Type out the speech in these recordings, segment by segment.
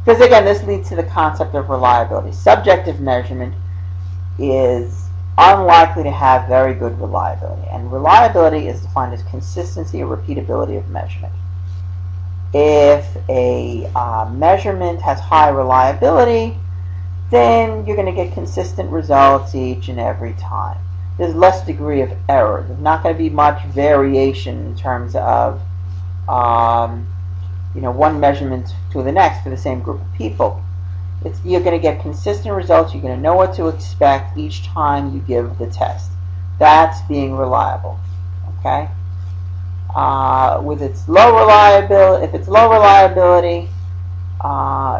Because again, this leads to the concept of reliability. Subjective measurement is unlikely to have very good reliability, and reliability is defined as consistency or repeatability of measurement. If a measurement has high reliability, then you're going to get consistent results each and every time. There's less degree of error. There's not going to be much variation in terms of one measurement to the next for the same group of people. You're going to get consistent results. You're going to know what to expect each time you give the test. That's being reliable. Okay. With its low reliability, if it's low reliability,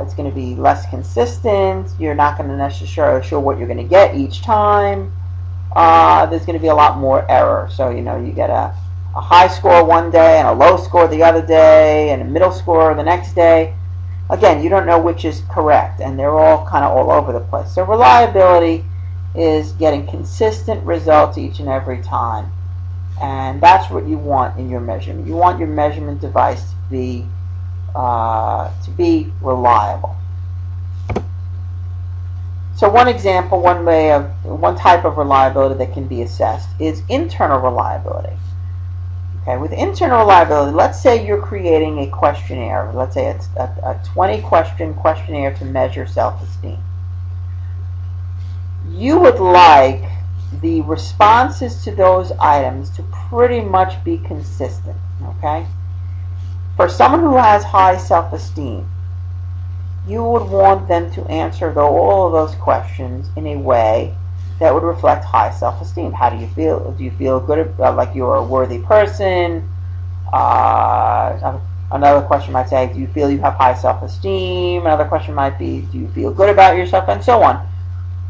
it's going to be less consistent. You're not going to necessarily sure what you're going to get each time. There's going to be a lot more error. So you get a high score one day and a low score the other day and a middle score the next day. Again, you don't know which is correct, and they're all kind of all over the place. So reliability is getting consistent results each and every time, and that's what you want in your measurement. You want your measurement device to be reliable. So one example, one type of reliability that can be assessed is internal reliability. Okay, with internal reliability, let's say you're creating a questionnaire. Let's say it's a 20-question questionnaire to measure self-esteem. You would like the responses to those items to pretty much be consistent. Okay? For someone who has high self-esteem, you would want them to answer all of those questions in a way that would reflect high self-esteem. How do you feel? Do you feel good, like you're a worthy person? Another question might say, do you feel you have high self-esteem? Another question might be, do you feel good about yourself? And so on.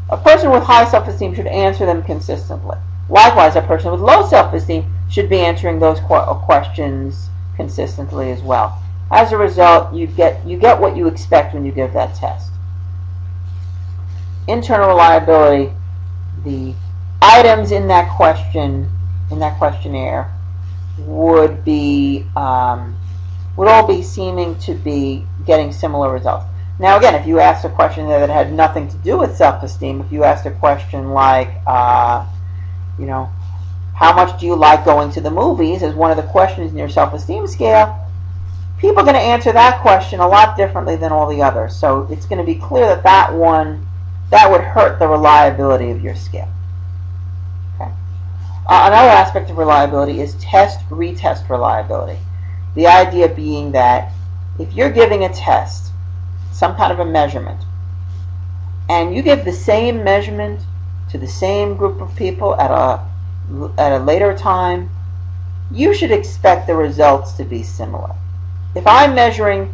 A person with high self-esteem should answer them consistently. Likewise, a person with low self-esteem should be answering those questions consistently as well. As a result, you get what you expect when you give that test. Internal reliability. The items in that questionnaire would all be seeming to be getting similar results. Now again, if you asked a question there that had nothing to do with self-esteem, if you asked a question like, how much do you like going to the movies as one of the questions in your self-esteem scale, people are going to answer that question a lot differently than all the others. So it's going to be clear that would hurt the reliability of your scale. Okay. Another aspect of reliability is retest reliability. The idea being that if you're giving a test, some kind of a measurement, and you give the same measurement to the same group of people at a later time, you should expect the results to be similar. If I'm measuring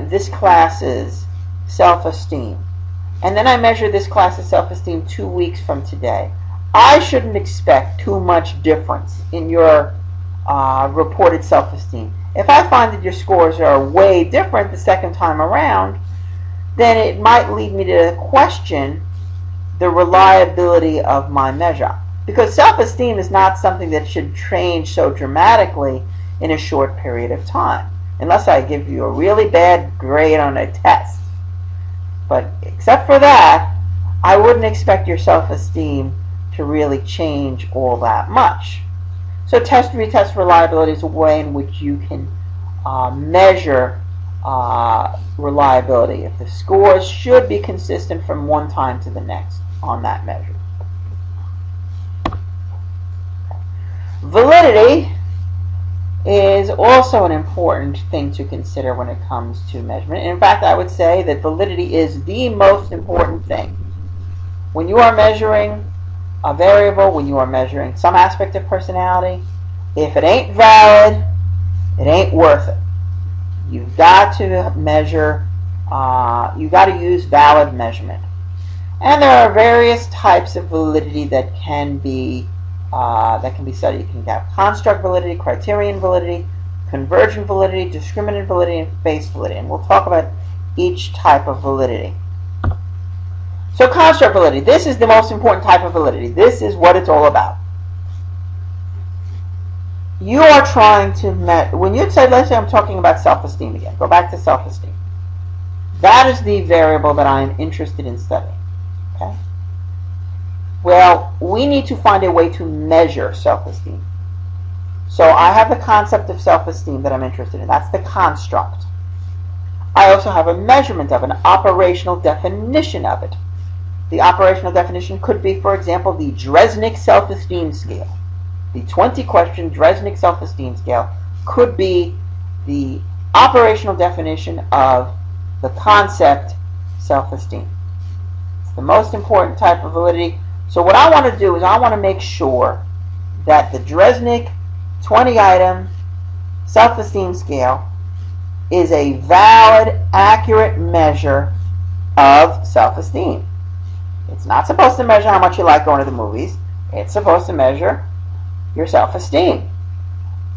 this class's self-esteem, and then I measure this class's self-esteem 2 weeks from today, I shouldn't expect too much difference in your reported self-esteem. If I find that your scores are way different the second time around, then it might lead me to question the reliability of my measure. Because self-esteem is not something that should change so dramatically in a short period of time, unless I give you a really bad grade on a test. But except for that, I wouldn't expect your self-esteem to really change all that much. So test-retest reliability is a way in which you can measure reliability. If the scores should be consistent from one time to the next on that measure. Validity is also an important thing to consider when it comes to measurement. In fact, I would say that validity is the most important thing. When you are measuring a variable, when you are measuring some aspect of personality, if it ain't valid, it ain't worth it. You've got to measure, you've got to use valid measurement. And there are various types of validity that can be studied. You can have construct validity, criterion validity, convergent validity, discriminant validity, and base validity. And we'll talk about each type of validity. So construct validity, this is the most important type of validity. This is what it's all about. You are trying to when you say, let's say I'm talking about self-esteem again. Go back to self-esteem. That is the variable that I'm interested in studying. Okay? Well, we need to find a way to measure self-esteem. So I have the concept of self-esteem that I'm interested in. That's the construct. I also have a measurement of it, an operational definition of it. The operational definition could be, for example, the Dresnick self-esteem scale. The 20-question Dresnick self-esteem scale could be the operational definition of the concept self-esteem. It's the most important type of validity. So what I want to do is I want to make sure that the Dresnick 20-item self-esteem scale is a valid, accurate measure of self-esteem. It's not supposed to measure how much you like going to the movies. It's supposed to measure your self-esteem.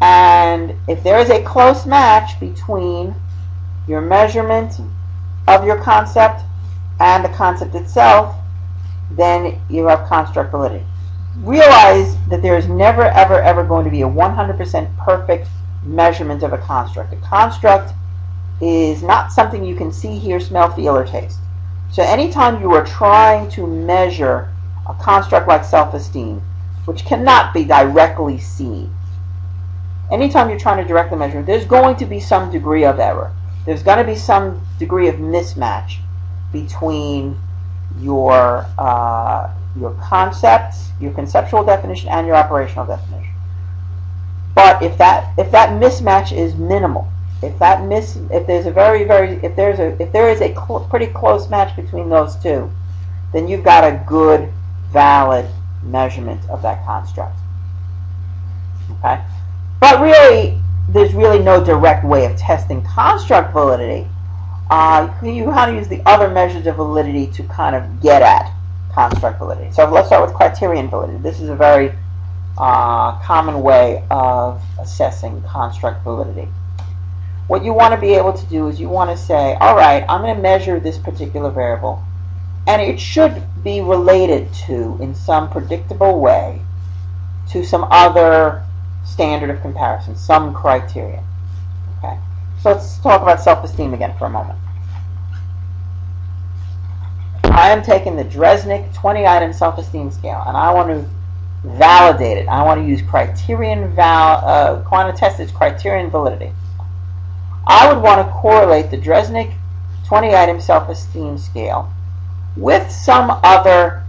And if there is a close match between your measurement of your concept and the concept itself, then you have construct validity. Realize that there is never, ever, ever going to be a 100% perfect measurement of a construct. A construct is not something you can see, hear, smell, feel, or taste. So anytime you are trying to measure a construct like self-esteem, which cannot be directly seen, anytime you're trying to directly measure, there's going to be some degree of error. There's going to be some degree of mismatch between your concepts, your conceptual definition, and your operational definition. But if that mismatch is minimal, if there is a pretty close match between those two, then you've got a good, valid measurement of that construct. Okay? But really, there's really no direct way of testing construct validity. You kind of use the other measures of validity to kind of get at construct validity. So let's start with criterion validity. This is a very common way of assessing construct validity. What you want to be able to do is you want to say, all right, I'm going to measure this particular variable, and it should be related to, in some predictable way, to some other standard of comparison, some criterion. Okay, so let's talk about self-esteem again for a moment. I am taking the Dresnick 20-item self-esteem scale, and I want to validate it. I want to use criterion want to test its criterion validity. I would want to correlate the Dresnick 20-item self-esteem scale with some other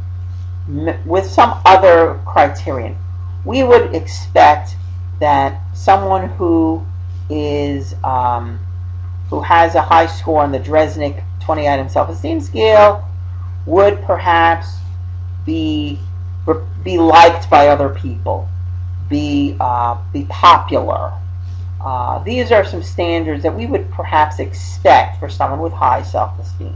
criterion. We would expect that someone who has a high score on the Dresnick 20-item self-esteem scale would perhaps be liked by other people, be popular. These are some standards that we would perhaps expect for someone with high self-esteem.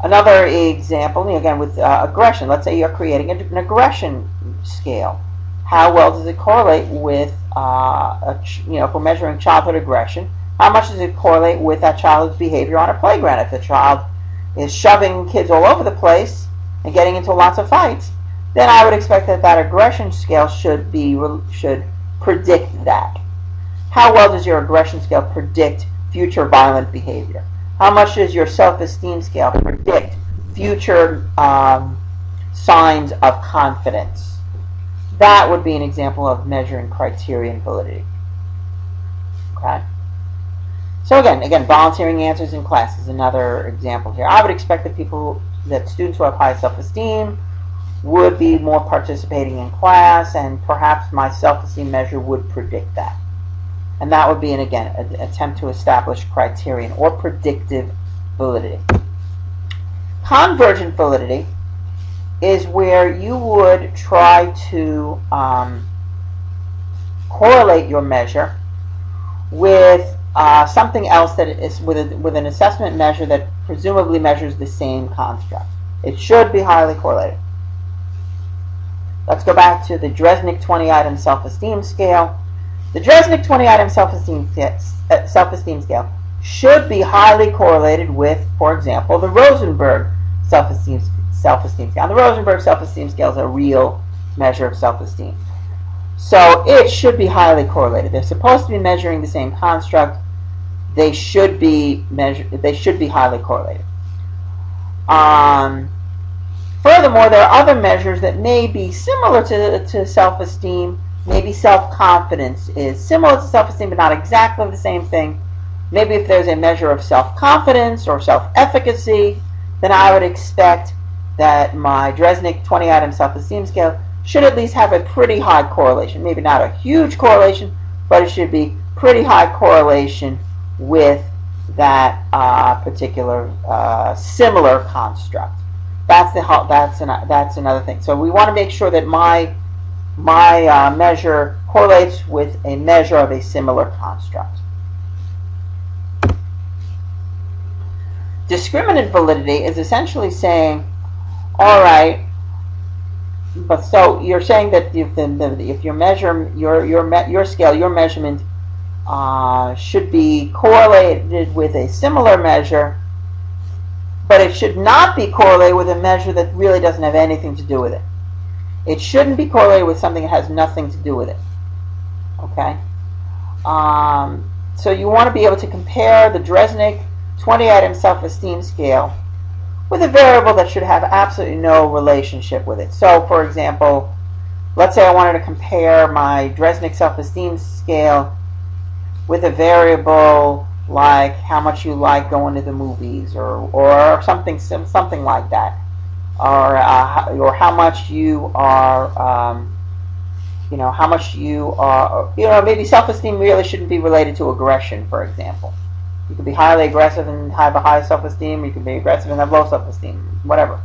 Another example, again with aggression. Let's say you're creating an aggression scale. How well does it correlate with, if we're measuring childhood aggression, how much does it correlate with that child's behavior on a playground? If the child is shoving kids all over the place and getting into lots of fights, then I would expect that aggression scale should predict that. How well does your aggression scale predict future violent behavior? How much does your self-esteem scale predict future signs of confidence? That would be an example of measuring criterion validity. Okay? So again, volunteering answers in class is another example here. I would expect that students who have high self-esteem would be more participating in class, and perhaps my self-esteem measure would predict that. And that would be, an attempt to establish criterion or predictive validity. Convergent validity is where you would try to correlate your measure with something else that is with an assessment measure that presumably measures the same construct. It should be highly correlated. Let's go back to the Dresnick 20-item self-esteem scale. The Dresnick 20-item self-esteem scale should be highly correlated with, for example, the Rosenberg self-esteem scale. The Rosenberg self-esteem scale is a real measure of self-esteem. So it should be highly correlated. They're supposed to be measuring the same construct. they should be measured. They should be highly correlated. Furthermore, there are other measures that may be similar to self-esteem. Maybe self-confidence is similar to self-esteem, but not exactly the same thing. Maybe if there's a measure of self-confidence or self-efficacy, then I would expect that my Dresnick 20-item self-esteem scale should at least have a pretty high correlation. Maybe not a huge correlation, but it should be pretty high correlation with that particular similar construct. That's another thing. So we want to make sure that my measure correlates with a measure of a similar construct. Discriminant validity is essentially saying, all right, but so you're saying that if your measure, your scale, your measurement should be correlated with a similar measure, but it should not be correlated with a measure that really doesn't have anything to do with it. It shouldn't be correlated with something that has nothing to do with it. Okay? So you want to be able to compare the Dresnick 20-item self-esteem scale with a variable that should have absolutely no relationship with it. So, for example, let's say I wanted to compare my Dresnick self-esteem scale with a variable like how much you like going to the movies, or something like that, or how much you are, how much you are, maybe self-esteem really shouldn't be related to aggression, for example. You could be highly aggressive and have a high self-esteem. You could be aggressive and have low self-esteem, whatever.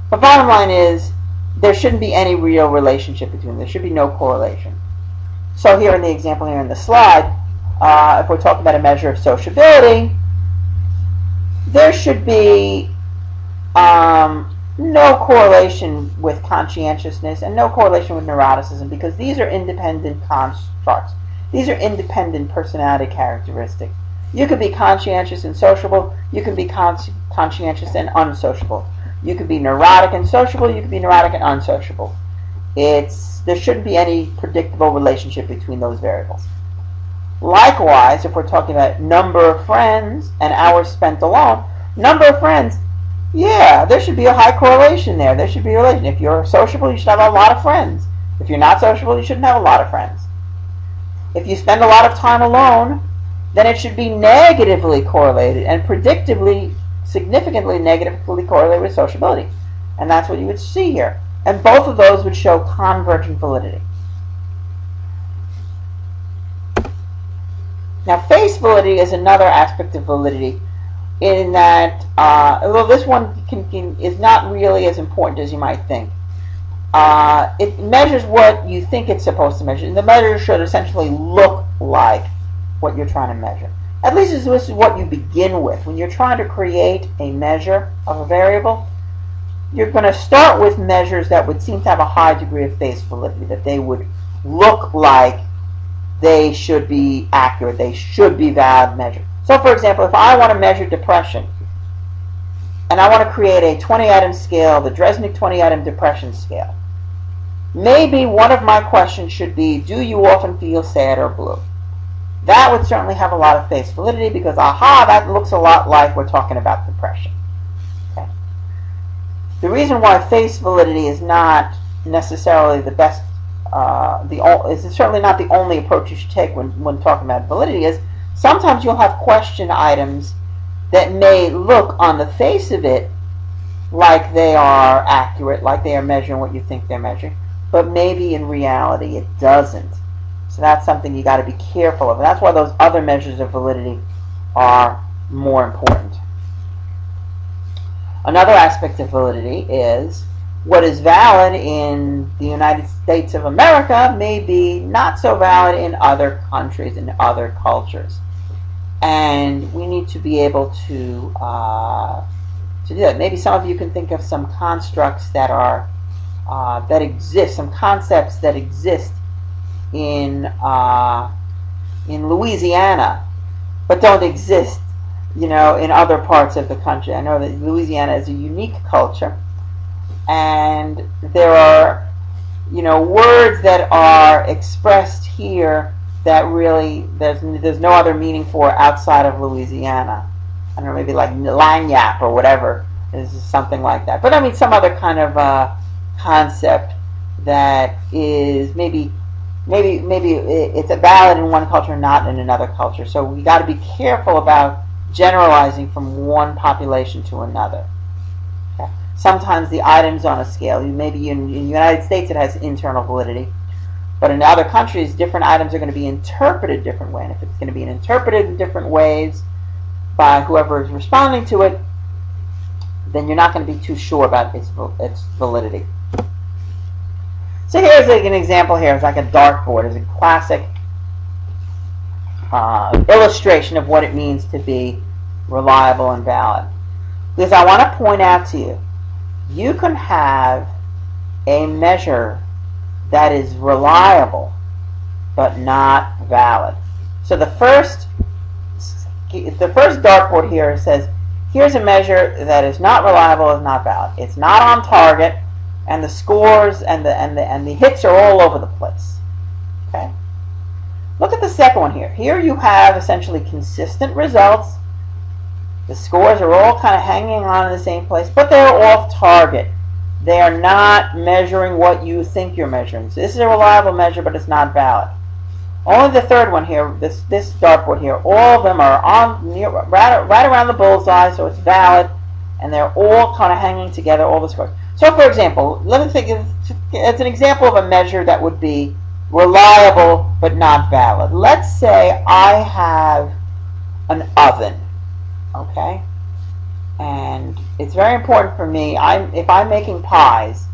But bottom line is, there shouldn't be any real relationship between them. There should be no correlation. So here in the example here in the slide, if we're talking about a measure of sociability, there should be no correlation with conscientiousness and no correlation with neuroticism, because these are independent constructs. These are independent personality characteristics. You could be conscientious and sociable. You can be conscientious and unsociable. You could be neurotic and sociable. You could be neurotic and unsociable. There shouldn't be any predictable relationship between those variables. Likewise, if we're talking about number of friends and hours spent alone, number of friends, yeah, there should be a high correlation there. There should be a relation. If you're sociable, you should have a lot of friends. If you're not sociable, you shouldn't have a lot of friends. If you spend a lot of time alone, then it should be negatively correlated and predictably, significantly negatively correlated with sociability. And that's what you would see here. And both of those would show convergent validity. Now, face validity is another aspect of validity, in that, although this one is not really as important as you might think. It measures what you think it's supposed to measure. And the measure should essentially look like what you're trying to measure. At least this is what you begin with. When you're trying to create a measure of a variable, you're going to start with measures that would seem to have a high degree of face validity, that they would look like they should be accurate, they should be valid measures. So, for example, if I want to measure depression, and I want to create a 20-item scale, the Dresnick 20-item depression scale, maybe one of my questions should be, do you often feel sad or blue? That would certainly have a lot of face validity, because, aha, that looks a lot like we're talking about depression. Okay. The reason why face validity is not necessarily the best, is certainly not the only approach you should take when talking about validity, is sometimes you'll have question items that may look on the face of it like they are accurate, like they are measuring what you think they're measuring, but maybe in reality it doesn't. So that's something you got to be careful of. And that's why those other measures of validity are more important. Another aspect of validity is what is valid in the United States of America may be not so valid in other countries and other cultures. And we need to be able to do that. Maybe some of you can think of some constructs that are that exist, some concepts that exist in Louisiana, but don't exist, in other parts of the country. I know that Louisiana is a unique culture, and there are, words that are expressed here that really there's no other meaning for outside of Louisiana. I don't know, maybe like lagniappe or whatever is something like that. But I mean some other kind of concept that is maybe it's valid in one culture, not in another culture. So we got to be careful about generalizing from one population to another. Okay. Sometimes the items on a scale, maybe in the United States it has internal validity, but in other countries different items are going to be interpreted different way. And if it's going to be interpreted in different ways by whoever is responding to it, then you're not going to be too sure about its validity. So here's an example here. It's like a dartboard. It's a classic illustration of what it means to be reliable and valid. Because I want to point out to you, you can have a measure that is reliable but not valid. So the first dartboard here says, here's a measure that is not reliable, is not valid. It's not on target, and the scores and the hits are all over the place. Okay. Look at the second one here. Here you have essentially consistent results. The scores are all kind of hanging on in the same place, but they're off target. They are not measuring what you think you're measuring. So this is a reliable measure, but it's not valid. Only the third one here, this dartboard here, all of them are right around the bullseye, so it's valid, and they're all kind of hanging together, all the scores. So, for example, let me think. It's an example of a measure that would be reliable but not valid. Let's say I have an oven, okay, and it's very important for me. If I'm making pies,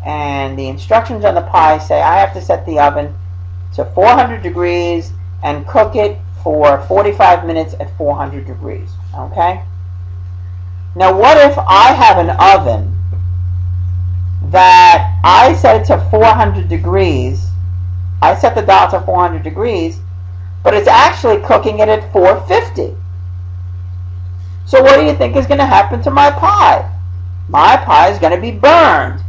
and the instructions on the pie say I have to set the oven to 400 degrees and cook it for 45 minutes at 400 degrees, okay? Now, what if I have an oven that I set it to 400 degrees, I set the dial to 400 degrees, but it's actually cooking it at 450. So what do you think is going to happen to my pie? My pie is going to be burned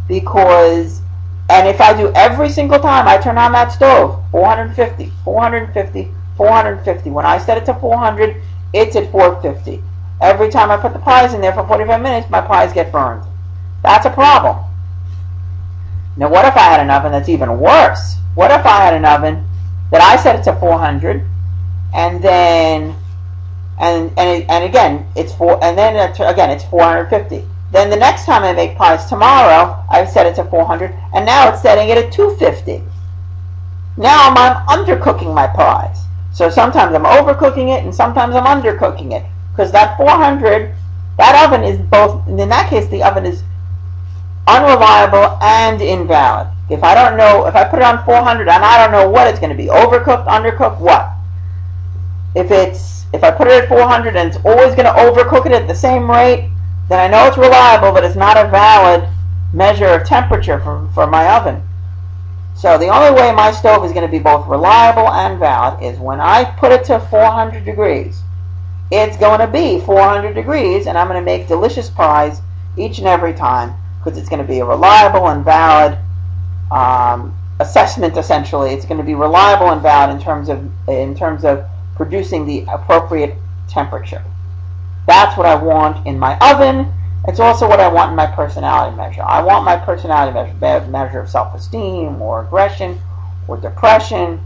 because, and if I do every single time I turn on that stove, 450, 450, 450. When I set it to 400, it's at 450. Every time I put the pies in there for 45 minutes, my pies get burned. That's a problem. Now, what if I had an oven that's even worse? What if I had an oven that I set it to 400, and then again it's it's 450. Then the next time I make pies tomorrow, I've set it to 400, and now it's setting it at 250. Now I'm undercooking my pies. So sometimes I'm overcooking it, and sometimes I'm undercooking it, because that 400, that oven is both. In that case, the oven is unreliable and invalid. If I don't know, if I put it on 400 and I don't know what it's going to be, overcooked, undercooked, what? If I put it at 400 and it's always going to overcook it at the same rate, then I know it's reliable, but it's not a valid measure of temperature for my oven. So the only way my stove is going to be both reliable and valid is when I put it to 400 degrees. It's going to be 400 degrees, and I'm going to make delicious pies each and every time, because it's going to be a reliable and valid assessment. Essentially, it's going to be reliable and valid in terms of producing the appropriate temperature. That's what I want in my oven. It's also what I want in my personality measure. I want my personality measure of self-esteem or aggression or depression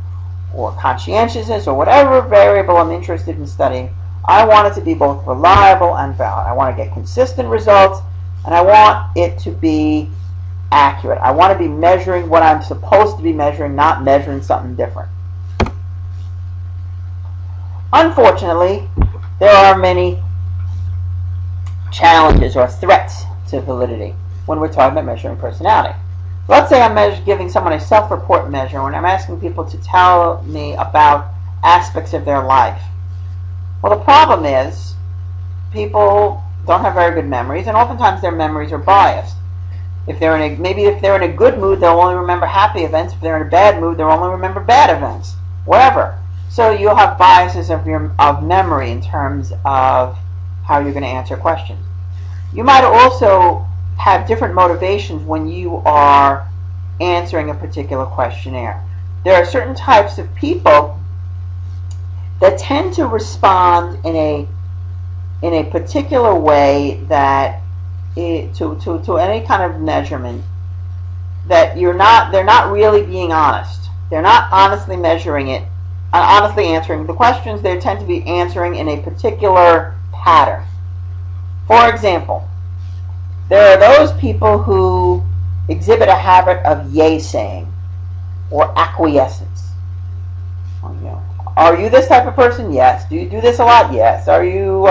or conscientiousness or whatever variable I'm interested in studying. I want it to be both reliable and valid. I want to get consistent results, and I want it to be accurate. I want to be measuring what I'm supposed to be measuring, not measuring something different. Unfortunately, there are many challenges or threats to validity when we're talking about measuring personality. Let's say I'm giving someone a self-report measure when I'm asking people to tell me about aspects of their life. Well, the problem is people don't have very good memories, and oftentimes their memories are biased. If they're in a good mood, they'll only remember happy events. If they're in a bad mood, they'll only remember bad events. Whatever. So you'll have biases of memory in terms of how you're going to answer questions. You might also have different motivations when you are answering a particular questionnaire. there are certain types of people that tend to respond in a particular way that to any kind of measurement that they're not really being honest. They're not honestly measuring it, honestly answering the questions. They tend to be answering in a particular pattern. For example, there are those people who exhibit a habit of yay saying or acquiescence. Are you this type of person? Yes. Do you do this a lot? Yes. Are you?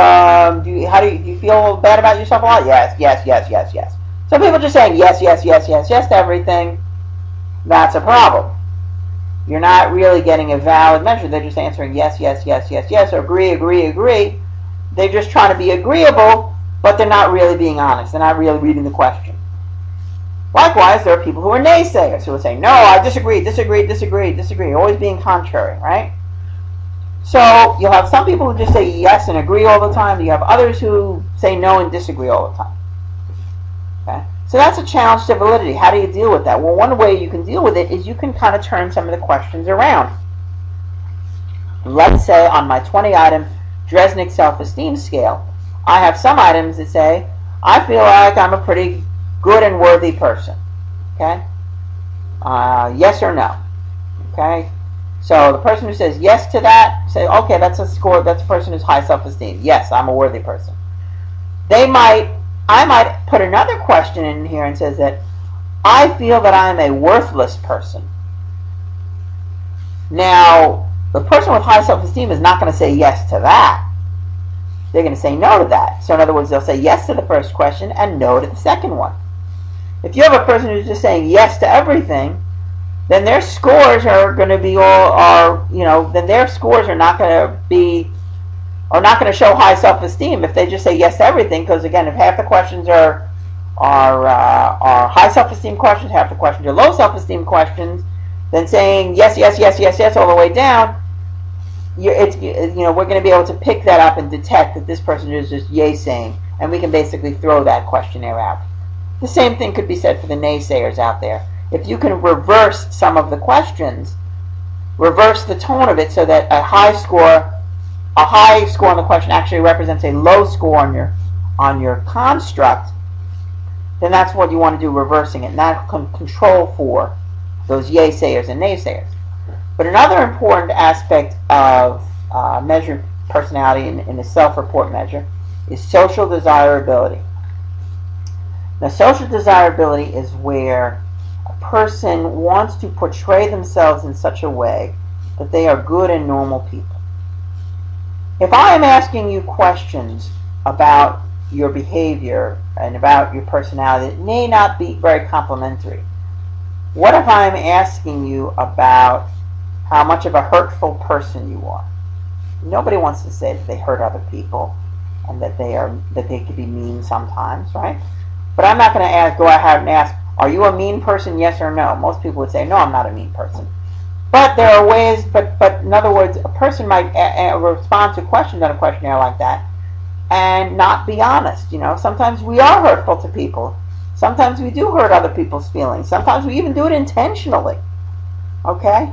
Do you feel bad about yourself a lot? Yes. Yes. Yes. Yes. Yes. Some people just saying yes, yes, yes, yes, yes to everything. That's a problem. You're not really getting a valid measure. They're just answering yes, yes, yes, yes, yes, or agree, agree, agree. They're just trying to be agreeable, but they're not really being honest. They're not really reading the question. Likewise, there are people who are naysayers who are saying, no, I disagree, disagree, disagree, disagree, always being contrary, right? So you'll have some people who just say yes and agree all the time. You have others who say no and disagree all the time. Okay? So that's a challenge to validity. How do you deal with that? Well, one way you can deal with it is you can kind of turn some of the questions around. Let's say on my 20-item Dresnick self-esteem scale, I have some items that say, I feel like I'm a pretty good and worthy person. Okay? Yes or no. Okay? So the person who says yes to that, say, okay, that's a score, that's a person who's high self-esteem. Yes, I'm a worthy person. I might put another question in here and says that I feel that I'm a worthless person. Now, the person with high self-esteem is not going to say yes to that. They're going to say no to that. So in other words, they'll say yes to the first question and no to the second one. If you have a person who's just saying yes to everything, then their scores are going to be then their scores are not going to show high self-esteem if they just say yes to everything, because again, if half the questions are high self-esteem questions, half the questions are low self-esteem questions, then saying yes, yes, yes, yes, yes all the way down, we're going to be able to pick that up and detect that this person is just yay saying, and we can basically throw that questionnaire out. The same thing could be said for the naysayers out there. If you can reverse some of the questions, reverse the tone of it so that a high score on the question actually represents a low score on your construct, then that's what you want to do, reversing it, and that can control for those yay sayers and naysayers. But another important aspect of measured personality in the self-report measure is social desirability. Now, social desirability is where a person wants to portray themselves in such a way that they are good and normal people. If I am asking you questions about your behavior and about your personality that may not be very complimentary, what if I'm asking you about how much of a hurtful person you are? Nobody wants to say that they hurt other people and that they could be mean sometimes, right? But I'm not going to go ahead and ask, are you a mean person, yes or no? Most people would say, no, I'm not a mean person. But there are ways, but in other words, a person might respond to questions on a questionnaire like that and not be honest. Sometimes we are hurtful to people. Sometimes we do hurt other people's feelings. Sometimes we even do it intentionally. Okay?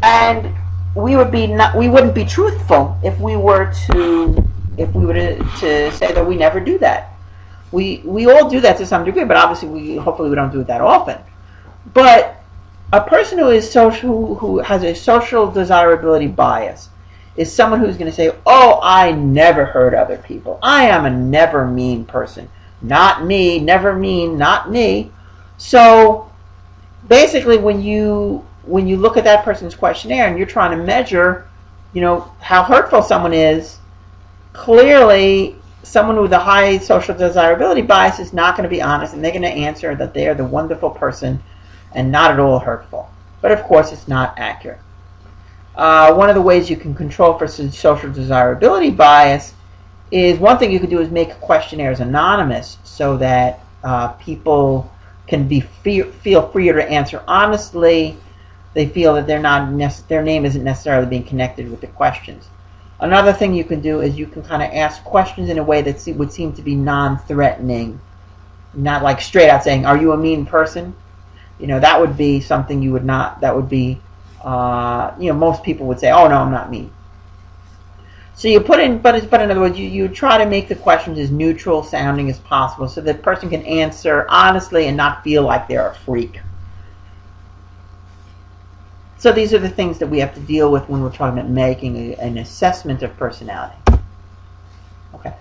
And we wouldn't be truthful if we were to say that we never do that. We all do that to some degree, but obviously hopefully we don't do it that often. But a person who has a social desirability bias is someone who's going to say, oh, I never hurt other people. I am a never mean person. Not me, never mean, not me. So basically when you look at that person's questionnaire and you're trying to measure, how hurtful someone is, clearly someone with a high social desirability bias is not going to be honest, and they're going to answer that they are the wonderful person and not at all hurtful. But of course, it's not accurate. One of the ways you can control for social desirability bias is, one thing you could do is make questionnaires anonymous so that people can feel freer to answer honestly. They feel that their name isn't necessarily being connected with the questions. Another thing you can do is you can kind of ask questions in a way that would seem to be non-threatening, not like straight out saying, "Are you a mean person?" That would be something you would not. That would be most people would say, oh no, I'm not me. So you put in, but in other words, you try to make the questions as neutral sounding as possible so that the person can answer honestly and not feel like they're a freak. So these are the things that we have to deal with when we're talking about making an assessment of personality. Okay.